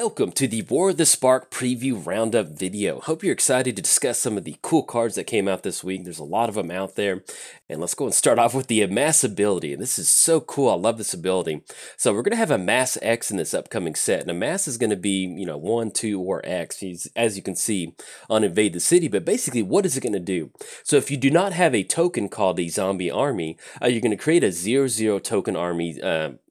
Welcome to the War of the Spark preview roundup video. Hope you're excited to discuss some of the cool cards that came out this week. There's a lot of them out there. And let's go and start off with the Amass ability. And this is so cool. I love this ability. So we're going to have Amass X in this upcoming set. And Amass is going to be, 1, 2, or X, as you can see on Invade the City. But basically, what is it going to do? So if you do not have a token called a zombie army, you're going to create a 0/0 token army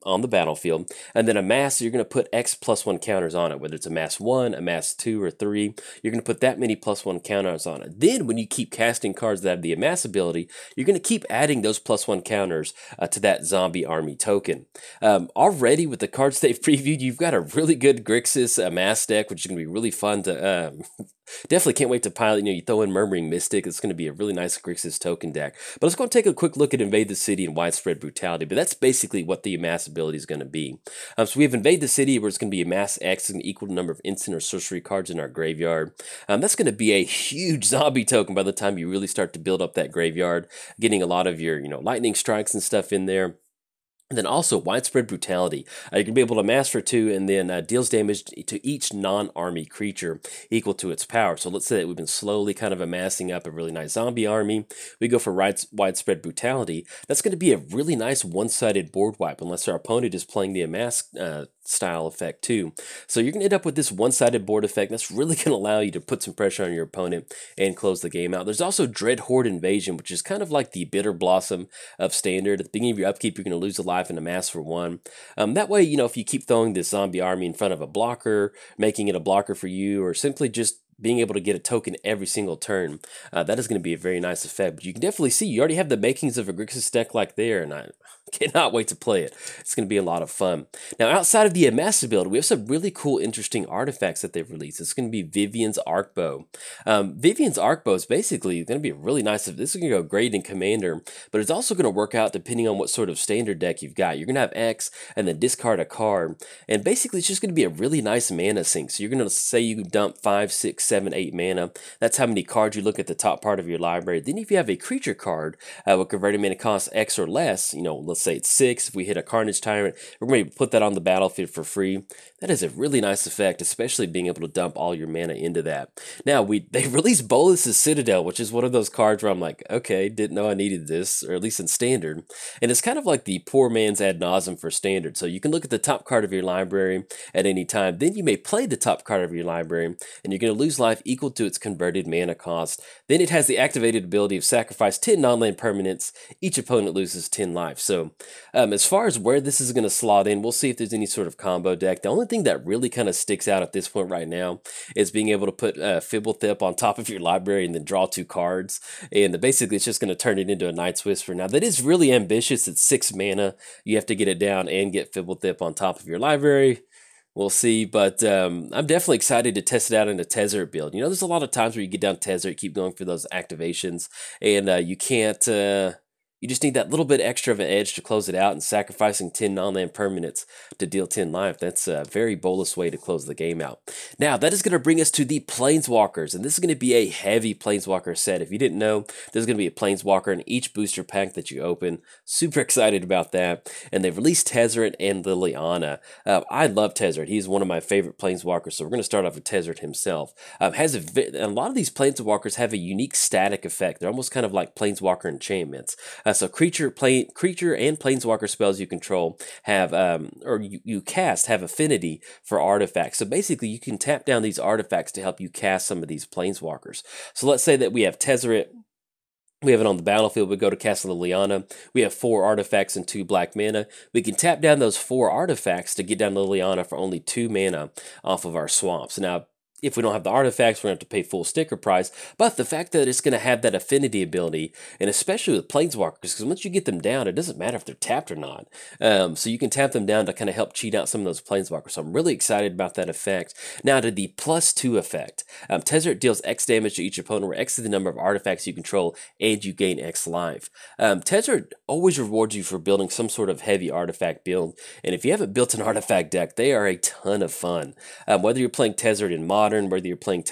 on the battlefield. And then Amass, you're going to put X +1 counters on it, whether it's Amass 1, Amass 2, or 3. You're going to put that many +1 counters on it. Then when you keep casting cards that have the Amass ability, you're going to keep adding those +1 counters to that zombie army token. Already with the cards they've previewed, you've got a really good Grixis Amass deck, which is going to be really fun to definitely can't wait to pilot. You throw in Murmuring Mystic. It's going to be a really nice Grixis token deck. But let's go and take a quick look at Invade the City and Widespread Brutality. But that's basically what the Amass ability is going to be. So we have Invade the City, where it's going to be Amass X, an equal to number of instant or sorcery cards in our graveyard. That's going to be a huge zombie token by the time you really start to build up that graveyard, getting a lot of your lightning strikes and stuff in there. And then also Widespread Brutality. You can be able to amass for 2 and then deals damage to each non-army creature equal to its power. So let's say that we've been slowly kind of amassing up a really nice zombie army. We go for Widespread Brutality. That's going to be a really nice one-sided board wipe unless our opponent is playing the amass style effect too. So you're going to end up with this one-sided board effect that's really going to allow you to put some pressure on your opponent and close the game out. There's also Dreadhorde Invasion, which is kind of like the Bitter Blossom of Standard. At the beginning of your upkeep, you're going to lose a life and amass for 1. That way, if you keep throwing this zombie army in front of a blocker, making it a blocker for you, or simply just being able to get a token every single turn, that is going to be a very nice effect. But you can definitely see you already have the makings of a Grixis deck like there, and I cannot wait to play it. It's going to be a lot of fun. Now, outside of the Amass ability, we have some really cool, interesting artifacts that they've released. It's going to be Vivian's Arcbow. Vivian's Arcbow is basically going to be really nice. This is going to go great in Commander, but it's also going to work out depending on what sort of standard deck you've got. You're going to have X and then discard a card, and basically it's just going to be a really nice mana sink. So you're going to say you dump 5, 6, 7, 8 mana. That's how many cards you look at the top part of your library. Then if you have a creature card with converted mana cost X or less, let's say it's 6. If we hit a Carnage Tyrant, we're going to put that on the battlefield for free. That is a really nice effect, especially being able to dump all your mana into that. Now, they released Bolas's Citadel, which is one of those cards where I'm like, okay, didn't know I needed this, or at least in Standard. And it's kind of like the poor man's ad nauseam for Standard. So you can look at the top card of your library at any time. Then you may play the top card of your library, and you're going to lose life equal to its converted mana cost. Then it has the activated ability of sacrifice 10 non-land permanents. Each opponent loses 10 life. So as far as where this is going to slot in, we'll see if there's any sort of combo deck. The only thing that really kind of sticks out at this point right now is being able to put Fibblethip on top of your library and then draw 2 cards. And basically it's just going to turn it into a Night's Whisper. Now that is really ambitious. It's 6 mana. You have to get it down and get Fibblethip on top of your library. We'll see, but I'm definitely excited to test it out in a Tezzeret build. There's a lot of times where you get down Tezzeret, keep going for those activations, and you can't... You just need that little bit extra of an edge to close it out, and sacrificing 10 non-land permanents to deal 10 life. That's a very Bolas way to close the game out. Now, that is going to bring us to the Planeswalkers, and this is going to be a heavy Planeswalker set. If you didn't know, there's going to be a Planeswalker in each booster pack that you open. Super excited about that. And they've released Tezzeret and Liliana. I love Tezzeret. He's one of my favorite Planeswalkers, so we're going to start off with Tezzeret himself. A lot of these Planeswalkers have a unique static effect. They're almost kind of like Planeswalker enchantments. So creature and planeswalker spells you control have, or you cast, have affinity for artifacts. So basically you can tap down these artifacts to help you cast some of these planeswalkers. So let's say that we have Tezzeret. We have it on the battlefield. We go to cast Liliana. We have 4 artifacts and 2 black mana. We can tap down those 4 artifacts to get down Liliana for only 2 mana off of our swamps. Now, if we don't have the artifacts, we're going to have to pay full sticker price. But the fact that it's going to have that affinity ability, and especially with Planeswalkers, because once you get them down, it doesn't matter if they're tapped or not. So you can tap them down to kind of help cheat out some of those Planeswalkers. So I'm really excited about that effect. Now to the +2 effect. Tezzeret deals X damage to each opponent, where X is the number of artifacts you control, and you gain X life. Tezzeret always rewards you for building some sort of heavy artifact build. And if you haven't built an artifact deck, they are a ton of fun. Whether you're playing Tezzeret in Modern, whether you're playing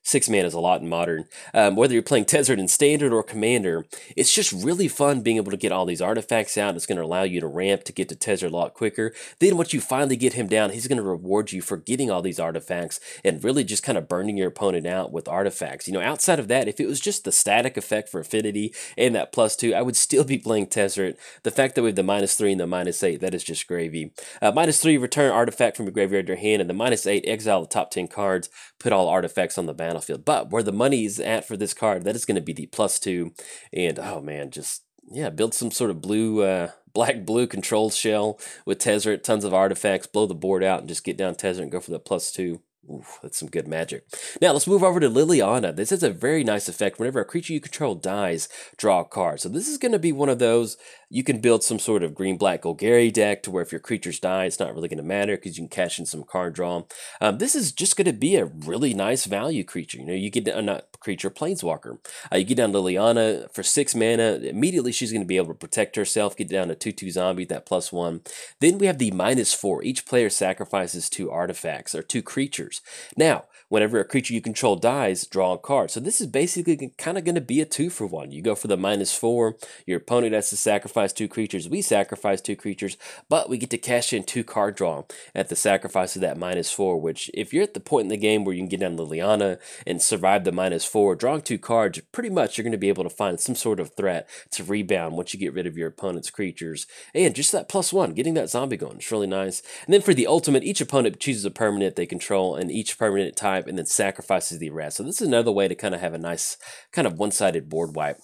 6 mana is a lot in Modern. Whether you're playing Tezzeret in Standard or Commander, it's just really fun being able to get all these artifacts out. It's going to allow you to ramp to get to Tezzeret a lot quicker. Then once you finally get him down, he's going to reward you for getting all these artifacts and really just kind of burning your opponent out with artifacts. You know, outside of that, if it was just the static effect for Affinity and that +2, I would still be playing Tezzeret. The fact that we have the -3 and the -8, that is just gravy. -3, return artifact from your graveyard to your hand, and the -8, exile the top 10 cards, put all artifacts on the battlefield. But where the money is at for this card, that is going to be the +2, and oh man, just, yeah, build some sort of blue, black-blue control shell with Tezzeret, tons of artifacts, blow the board out, and just get down Tezzeret and go for the +2. Ooh, that's some good magic. Now, let's move over to Liliana. This is a very nice effect. Whenever a creature you control dies, draw a card. So this is going to be one of those, you can build some sort of green-black Golgari deck to where if your creatures die, it's not really going to matter because you can cash in some card draw. This is just going to be a really nice value creature. You know, you get not creature, Planeswalker. You get down Liliana for 6 mana. Immediately, she's going to be able to protect herself, get down to 2/2 zombie, that +1. Then we have the -4. Each player sacrifices 2 artifacts, or 2 creatures. Now, whenever a creature you control dies, draw a card. So this is basically kind of going to be a 2-for-1. You go for the -4, your opponent has to sacrifice 2 creatures, we sacrifice 2 creatures, but we get to cash in 2 card draw at the sacrifice of that -4, which if you're at the point in the game where you can get down Liliana and survive the -4, drawing 2 cards, pretty much you're going to be able to find some sort of threat to rebound once you get rid of your opponent's creatures. And just that +1, getting that zombie going, it's really nice. And then for the ultimate, each opponent chooses a permanent they control, and each permanent type, and then sacrifices the rest. So this is another way to kind of have a nice kind of one-sided board wipe.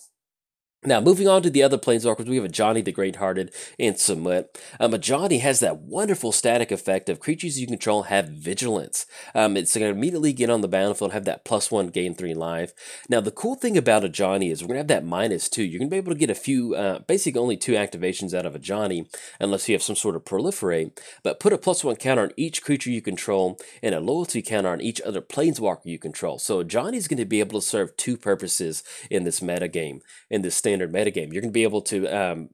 Now, moving on to the other Planeswalkers, we have Ajani the Great-Hearted and Samut. Ajani has that wonderful static effect of creatures you control have vigilance. It's going to immediately get on the battlefield, have that +1, gain 3 life. Now, the cool thing about Ajani is we're going to have that -2. You're going to be able to get a few, basically only 2 activations out of Ajani, unless you have some sort of proliferate, but put a +1 counter on each creature you control and a loyalty counter on each other Planeswalker you control. So Ajani is going to be able to serve 2 purposes in this metagame, in this standard metagame. You're going to be able to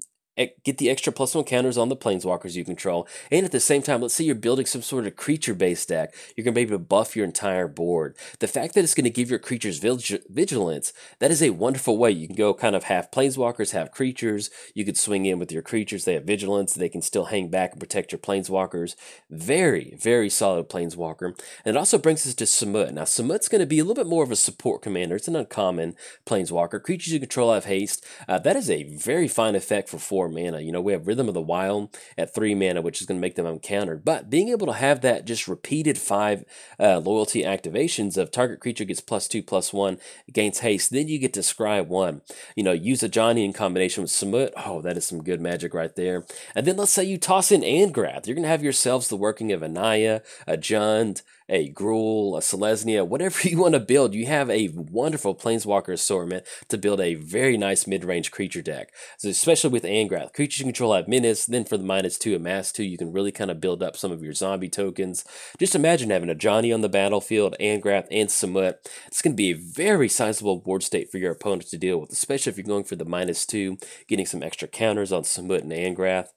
get the extra +1 counters on the Planeswalkers you control, and at the same time, let's say you're building some sort of creature-based deck, you're going to be able to buff your entire board. The fact that it's going to give your creatures vigilance, that is a wonderful way. You can go kind of half Planeswalkers, half creatures. You could swing in with your creatures. They have vigilance. They can still hang back and protect your Planeswalkers. Very, very solid Planeswalker. And it also brings us to Samut. Now, Samut's going to be a little bit more of a support commander. It's an uncommon Planeswalker. Creatures you control have haste. That is a very fine effect for 4 mana. You know, we have Rhythm of the Wild at 3 mana, which is going to make them uncountered. But being able to have that just repeated 5 loyalty activations of target creature gets +2/+1, gains haste, then you get to scry 1. You know, use Ajani in combination with Samut. Oh, that is some good magic right there. And then let's say you toss in Angrath. You're going to have yourselves the working of a Naya, a Jund, a Gruul, a Selesnya, whatever you want to build. You have a wonderful Planeswalker assortment to build a very nice mid-range creature deck. So especially with Angrath, creatures you control have menace, then for the -2 amass 2, you can really kind of build up some of your zombie tokens. Just imagine having a Ajani on the battlefield, Angrath, and Samut. It's going to be a very sizable board state for your opponent to deal with, especially if you're going for the -2, getting some extra counters on Samut and Angrath.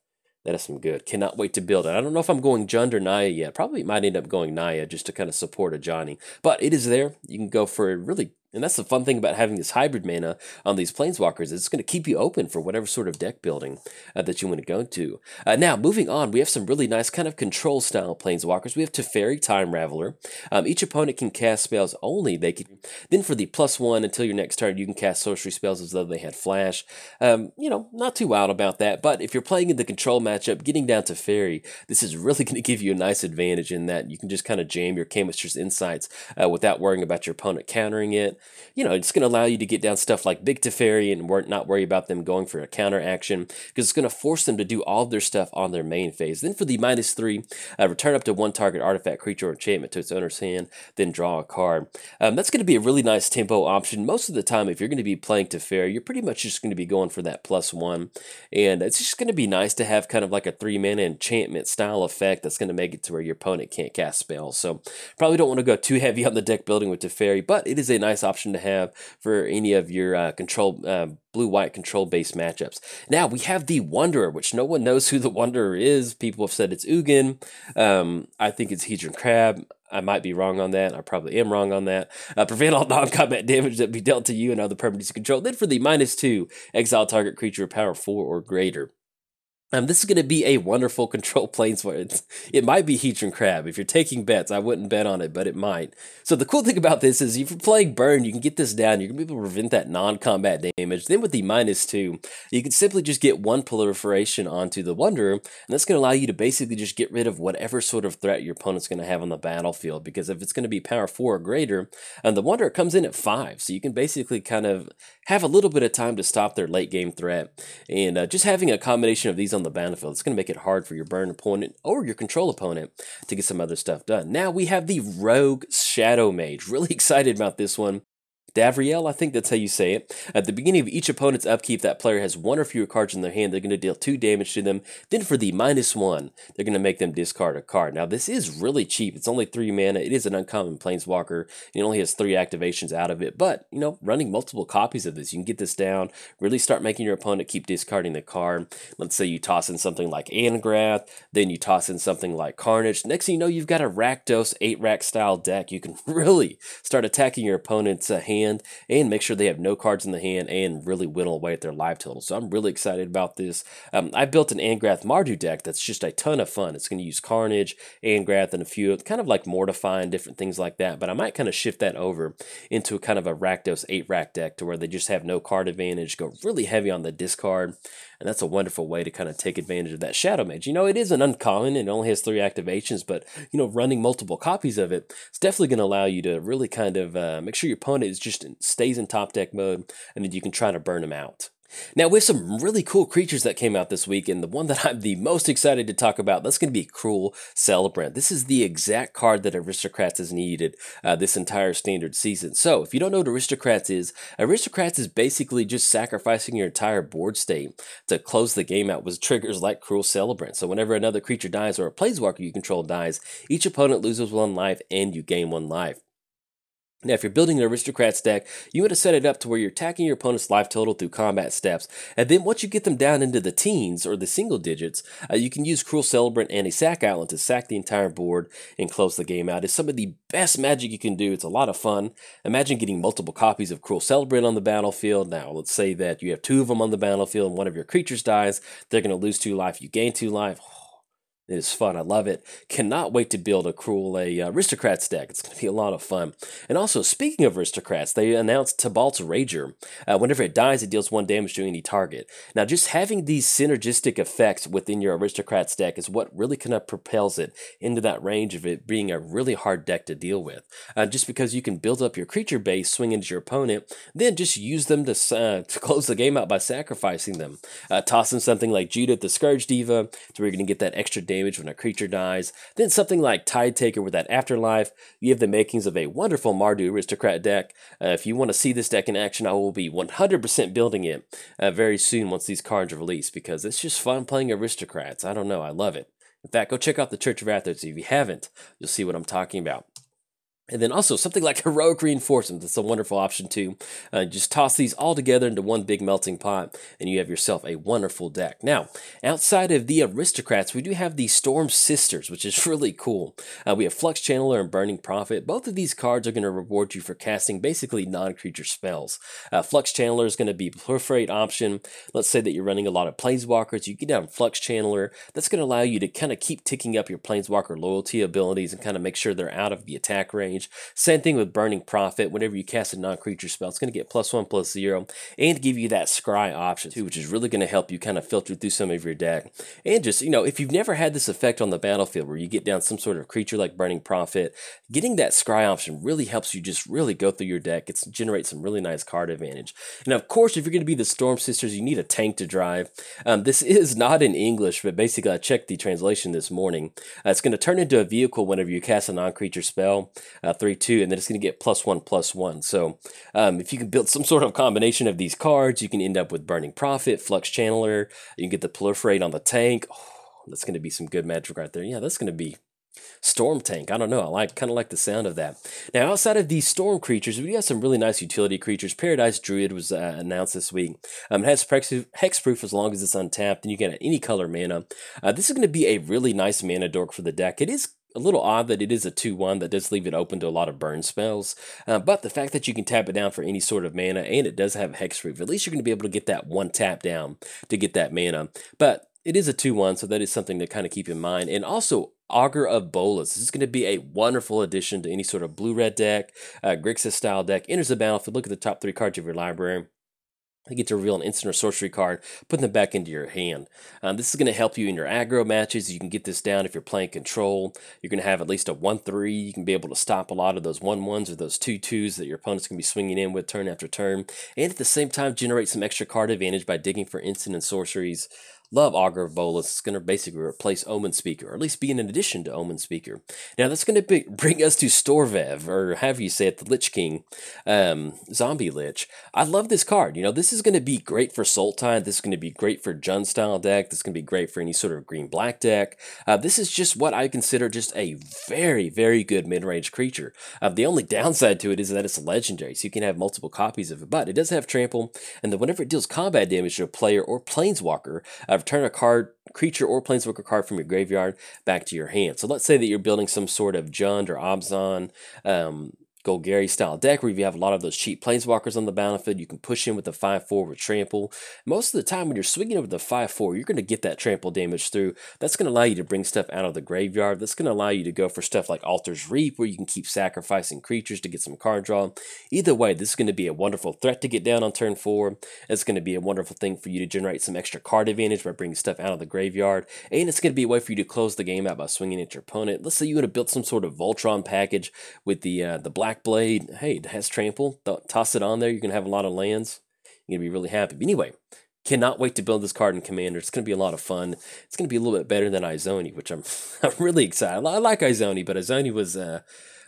That is some good. Cannot wait to build it. I don't know if I'm going Jund or Naya yet. Probably might end up going Naya just to kind of support Ajani. But it is there. You can go for really... And that's the fun thing about having this hybrid mana on these Planeswalkers. It's going to keep you open for whatever sort of deck building that you want to go to. Now, moving on, we have some really nice kind of control-style Planeswalkers. We have Teferi, Time Raveler. Each opponent can cast spells only. Then for the +1 until your next turn, you can cast sorcery spells as though they had flash. You know, not too wild about that. But if you're playing in the control matchup, getting down Teferi, this is really going to give you a nice advantage in that you can just kind of jam your Chemist's Insights without worrying about your opponent countering it. You know, it's going to allow you to get down stuff like Big Teferi and not worry about them going for a counter action, because it's going to force them to do all of their stuff on their main phase. Then for the -3, return up to 1 target artifact, creature, or enchantment to its owner's hand, then draw a card. That's going to be a really nice tempo option. Most of the time, if you're going to be playing Teferi, you're pretty much just going to be going for that +1, and it's just going to be nice to have kind of like a 3-mana enchantment style effect that's going to make it to where your opponent can't cast spells. So probably don't want to go too heavy on the deck building with Teferi, but it is a nice option to have for any of your blue-white control-based matchups. Now, we have the Wanderer, which no one knows who the Wanderer is. People have said it's Ugin. I think it's Hedron Crab. I might be wrong on that. I probably am wrong on that. Prevent all non-combat damage that be dealt to you and other permanents you control. Then for the -2, exile target creature of power 4 or greater. This is going to be a wonderful control planeswalker. It might be Hedron Crab. If you're taking bets, I wouldn't bet on it, but it might. So the cool thing about this is if you're playing Burn, you can get this down. You're going to be able to prevent that non-combat damage. Then with the -2, you can simply just get one proliferation onto the Wanderer, and that's going to allow you to basically just get rid of whatever sort of threat your opponent's going to have on the battlefield. Because if it's going to be power 4 or greater, and the Wanderer comes in at 5, so you can basically kind of have a little bit of time to stop their late game threat. And just having a combination of these on the battlefield, it's going to make it hard for your burn opponent or your control opponent to get some other stuff done. Now we have the Rogue Shadow Mage. Really excited about this one. Davriel, I think that's how you say it. At the beginning of each opponent's upkeep, that player has 1 or fewer cards in their hand. They're going to deal 2 damage to them. Then for the -1, they're going to make them discard a card. Now, this is really cheap. It's only 3 mana. It is an uncommon Planeswalker. It only has 3 activations out of it. But, you know, running multiple copies of this, you can get this down, really start making your opponent keep discarding the card. Let's say you toss in something like Angrath, then you toss in something like Carnage. Next thing you know, you've got a Rakdos 8-rack style deck. You can really start attacking your opponent's hand and make sure they have no cards in the hand and really whittle away at their life total. So I'm really excited about this. I built an Angrath Mardu deck that's just a ton of fun. It's going to use Carnage, Angrath, and a few kind of like Mortify and different things like that. But I might kind of shift that over into kind of a Rakdos 8-rack deck to where they just have no card advantage, go really heavy on the discard. And that's a wonderful way to kind of take advantage of that Shadow Mage. You know, it is an uncommon, it only has 3 activations, but, you know, running multiple copies of it, it's definitely going to allow you to really kind of make sure your opponent is just stays in top deck mode, and then you can try to burn them out. Now, we have some really cool creatures that came out this week, and the one that I'm the most excited to talk about, that's going to be Cruel Celebrant. This is the exact card that Aristocrats has needed this entire standard season. So, if you don't know what Aristocrats is basically just sacrificing your entire board state to close the game out with triggers like Cruel Celebrant. So, whenever another creature dies or a Planeswalker you control dies, each opponent loses 1 life and you gain 1 life. Now, if you're building an Aristocrats deck, you want to set it up to where you're attacking your opponent's life total through combat steps, and then once you get them down into the teens or the single digits, you can use Cruel Celebrant and a Sack Island to sack the entire board and close the game out. It's some of the best magic you can do. It's a lot of fun. Imagine getting multiple copies of Cruel Celebrant on the battlefield. Now, let's say that you have 2 of them on the battlefield and one of your creatures dies. They're going to lose 2 life. You gain 2 life. It is fun. I love it. Cannot wait to build a Aristocrats deck. It's going to be a lot of fun. And also, speaking of Aristocrats, they announced Tybalt's Rager. Whenever it dies, it deals 1 damage to any target. Now, just having these synergistic effects within your Aristocrats deck is what really kind of propels it into that range of it being a really hard deck to deal with. Just because you can build up your creature base, swing into your opponent, then just use them to close the game out by sacrificing them. Toss in something like Judith the Scourge Diva, to where you're going to get that extra damage when a creature dies. Then something like Tide Taker with that Afterlife. You have the makings of a wonderful Mardu Aristocrat deck. If you want to see this deck in action, I will be 100% building it very soon once these cards are released, because it's just fun playing Aristocrats. I don't know, I love it. In fact, go check out the Church of Athos. If you haven't, you'll see what I'm talking about. And then also something like Heroic Reinforcement. That's a wonderful option too. Just toss these all together into one big melting pot, and you have yourself a wonderful deck. Now, outside of the Aristocrats, we do have the Storm Sisters, which is really cool. We have Flux Channeler and Burning Prophet. Both of these cards are going to reward you for casting basically non-creature spells. Flux Channeler is going to be a proliferate option. Let's say that you're running a lot of Planeswalkers. You get down Flux Channeler. That's going to allow you to kind of keep ticking up your Planeswalker loyalty abilities and kind of make sure they're out of the attack range. Same thing with Burning Prophet. Whenever you cast a non-creature spell, it's going to get +1/+0 and give you that scry option too, which is really going to help you kind of filter through some of your deck. And just, you know, if you've never had this effect on the battlefield where you get down some sort of creature like Burning Prophet, getting that scry option really helps you just really go through your deck. It generates some really nice card advantage. And of course, if you're going to be the Storm Sisters, you need a tank to drive. This is not in English, but basically I checked the translation this morning. It's going to turn into a vehicle whenever you cast a non-creature spell. 3/2, and then it's going to get +1/+1. So if you can build some sort of combination of these cards, you can end up with Burning Prophet, Flux Channeler, you can get the Proliferate on the tank. Oh, that's going to be some good magic right there. Yeah, that's going to be Storm Tank. I don't know. I kind of like the sound of that. Now, outside of these storm creatures, we got some really nice utility creatures. Paradise Druid was announced this week. It has hexproof as long as it's untapped, and you get any color mana. This is going to be a really nice mana dork for the deck. It is a little odd that it is a 2/1 that does leave it open to a lot of burn spells, but the fact that you can tap it down for any sort of mana, and it does have hexproof, at least you're going to be able to get that one tap down to get that mana. But it is a 2/1, so that is something to kind of keep in mind. And also, Augur of Bolas. This is going to be a wonderful addition to any sort of blue-red deck, Grixis style deck. Enters the battlefield, look at the top 3 cards of your library. You get to reveal an instant or sorcery card, put them back into your hand. This is going to help you in your aggro matches. You can get this down if you're playing control. You're going to have at least a 1/3. You can be able to stop a lot of those 1/1s or those 2/2s that your opponent's going to be swinging in with turn after turn. And at the same time, generate some extra card advantage by digging for instant and sorceries. Love Augur of Bolas. It's going to basically replace Omen Speaker, or at least be in addition to Omen Speaker. Now, that's going to bring us to Storvev, or however you say it, the Lich King, Zombie Lich. I love this card. You know, this is going to be great for Sultai. This is going to be great for Jund style deck. This is going to be great for any sort of green-black deck. This is just what I consider just a very, very good mid-range creature. The only downside to it is that it's legendary, so you can have multiple copies of it, but it does have trample, and then whenever it deals combat damage to a player or planeswalker, return a creature or planeswalker card from your graveyard back to your hand. So let's say that you're building some sort of Jund or Abzan, Golgari style deck where you have a lot of those cheap planeswalkers on the battlefield. You can push in with the 5/4 with trample. Most of the time when you're swinging over the 5/4, you're going to get that trample damage through. That's going to allow you to bring stuff out of the graveyard. That's going to allow you to go for stuff like Altar's Reap, where you can keep sacrificing creatures to get some card draw. Either way, this is going to be a wonderful threat to get down on turn 4. It's going to be a wonderful thing for you to generate some extra card advantage by bringing stuff out of the graveyard. And it's going to be a way for you to close the game out by swinging at your opponent. Let's say you would have built some sort of Voltron package with the Black Blade. Hey, it has trample. Toss it on there. You're going to have a lot of lands. You're going to be really happy. But anyway, cannot wait to build this card in Commander. It's going to be a lot of fun. It's going to be a little bit better than Izoni, which I'm really excited. I like Izoni, but Izoni was a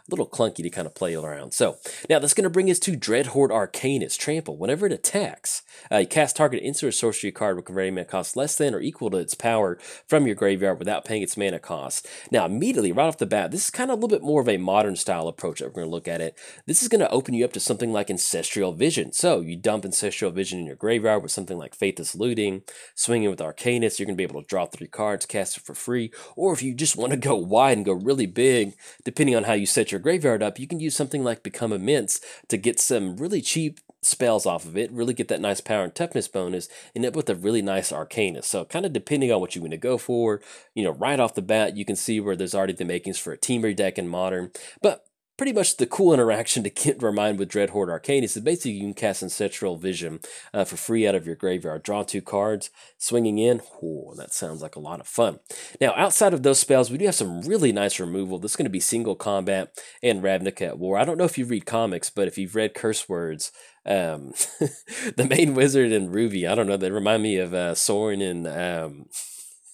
little clunky to kind of play around. So now that's going to bring us to Dreadhorde Arcanist. Trample. Whenever it attacks, you cast target instant or sorcery card with converting mana cost less than or equal to its power from your graveyard without paying its mana cost. Now immediately, right off the bat, this is kind of a little bit more of a modern style approach that we're going to look at it. This is going to open you up to something like Ancestral Vision. So you dump Ancestral Vision in your graveyard with something like Faithless Looting, swinging with Arcanist, you're going to be able to draw 3 cards, cast it for free, or if you just want to go wide and go really big, depending on how you set your graveyard up, you can use something like Become Immense to get some really cheap spells off of it, really get that nice power and toughness bonus, and end up with a really nice Arcanist. So kind of depending on what you want to go for, you know, right off the bat, you can see where there's already the makings for a Teamer deck in Modern, but pretty much the cool interaction to remind with Dreadhorde Arcanist is basically you can cast Ancestral Vision for free out of your graveyard. Draw 2 cards, swinging in. Oh, that sounds like a lot of fun. Now, outside of those spells, we do have some really nice removal. This is going to be Single Combat and Ravnica at War. I don't know if you read comics, but if you've read Curse Words, the main wizard and Ruby, I don't know, they remind me of Soren and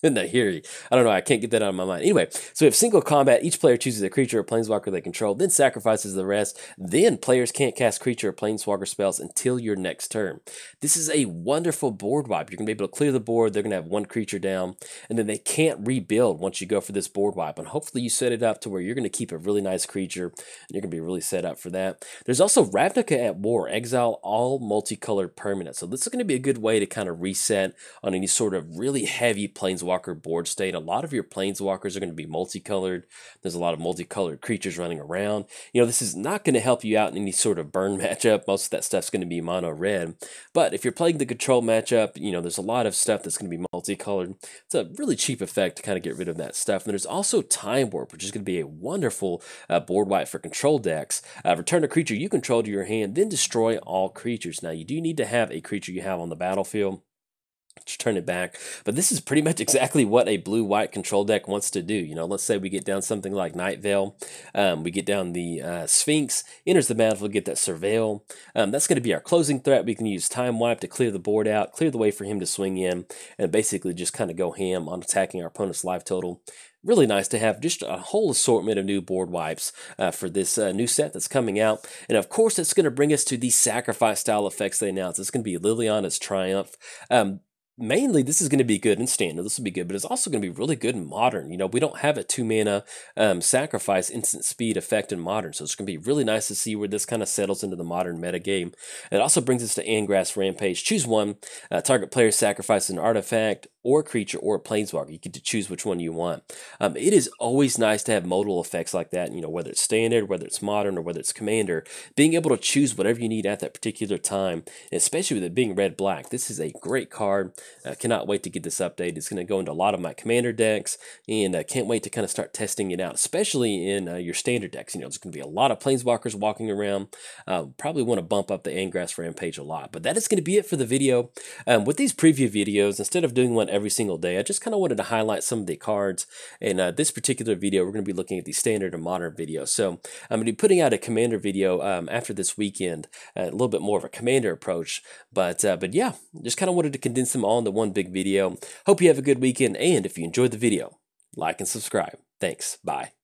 Nahiri. I don't know, I can't get that out of my mind. Anyway, so we have Single Combat. Each player chooses a creature or planeswalker they control, then sacrifices the rest. Then players can't cast creature or planeswalker spells until your next turn. This is a wonderful board wipe. You're going to be able to clear the board. They're going to have 1 creature down, and then they can't rebuild once you go for this board wipe. And hopefully you set it up to where you're going to keep a really nice creature, and you're going to be really set up for that. There's also Ravnica at War. Exile all multicolored permanents. So this is going to be a good way to kind of reset on any sort of really heavy planeswalker board state. A lot of your planeswalkers are going to be multicolored. There's a lot of multicolored creatures running around. You know, this is not going to help you out in any sort of burn matchup. Most of that stuff's going to be mono red. But if you're playing the control matchup, you know, there's a lot of stuff that's going to be multicolored. It's a really cheap effect to kind of get rid of that stuff. And there's also Time Warp, which is going to be a wonderful board wipe for control decks. Return a creature you control to your hand, then destroy all creatures. Now, you do need to have a creature you have on the battlefield. Just turn it back. But this is pretty much exactly what a blue-white control deck wants to do. You know, let's say we get down something like Night Veil. We get down the Sphinx, enters the battlefield, get that Surveil. That's going to be our closing threat. We can use Time Wipe to clear the board out, clear the way for him to swing in, and basically just kind of go ham on attacking our opponent's life total. Really nice to have just a whole assortment of new board wipes for this new set that's coming out. And of course, it's going to bring us to the sacrifice style effects they announced. It's going to be Liliana's Triumph. mainly this is going to be good in standard. This will be good, but it's also going to be really good in modern. You know, we don't have a 2-mana sacrifice instant speed effect in modern, so it's going to be really nice to see where this kind of settles into the modern meta game. It also brings us to Angrath's Rampage. Choose one. Target player sacrifices an artifact or creature or a planeswalker. You get to choose which one you want. It is always nice to have modal effects like that, you know, whether it's standard, whether it's modern, or whether it's commander. Being able to choose whatever you need at that particular time, especially with it being red-black, this is a great card. Cannot wait to get this update. It's going to go into a lot of my commander decks, and can't wait to kind of start testing it out, especially in your standard decks. You know, there's going to be a lot of planeswalkers walking around. Probably want to bump up the Angrath's Rampage a lot, but that is going to be it for the video. With these preview videos, instead of doing one every single day, I just kind of wanted to highlight some of the cards. In this particular video, we're going to be looking at the standard and modern videos. So I'm going to be putting out a commander video after this weekend, a little bit more of a commander approach. But yeah, just kind of wanted to condense them all into one big video. Hope you have a good weekend, and if you enjoyed the video, like and subscribe. Thanks. Bye.